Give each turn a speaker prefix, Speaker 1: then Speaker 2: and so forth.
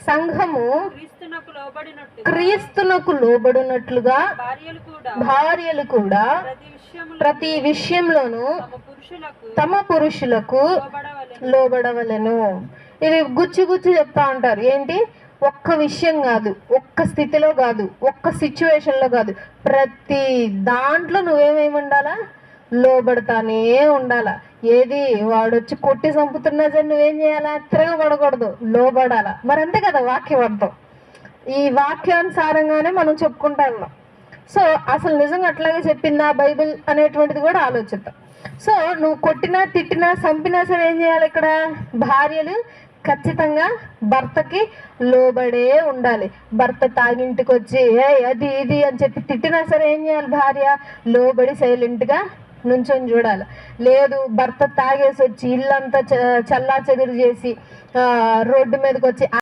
Speaker 1: సంఘము క్రీస్తునకు లోబడినట్లుగా భార్యలు కూడా ప్రతి విషయంలోనూ తమ పురుషులకు లోబడవలెను. ఇది గుచ్చి గుచ్చి చెప్తా ఉంటారు. ఏంటి? ఒక్క విషయం కాదు, ఒక్క స్థితిలో కాదు, ఒక్క సిచ్యువేషన్లో కాదు, ప్రతి దాంట్లో నువ్వేమేమి ఉండాలా? లోబడతానే ఉండాలా. ఏది వాడొచ్చి కొట్టి చంపుతున్నా సరే నువ్వేం చేయాలా? తిరగబడకూడదు, లోబడాలా. మరి అంతే కదా వాక్యం అర్థం. ఈ వాక్యానుసారంగానే మనం చెప్పుకుంటా ఉన్నాం. సో అసలు నిజంగా అట్లాగే చెప్పిందా బైబిల్ అనేటువంటిది కూడా ఆలోచిద్దాం. సో నువ్వు కొట్టినా తిట్టినా చంపినా సరే ఏం చేయాలి? ఇక్కడ భార్యలు ఖచ్చితంగా భర్తకి లోబడే ఉండాలి. భర్త తాగింటికి వచ్చి అది ఇది అని చెప్పి తిట్టినా సరే ఏం చేయాలి? భార్య లోబడి సైలెంట్గా నుంచొని చూడాలి. లేదు భర్త తాగేసి వచ్చి ఇల్లంతా చల్లా చెదురు చేసి రోడ్డు మీదకి వచ్చి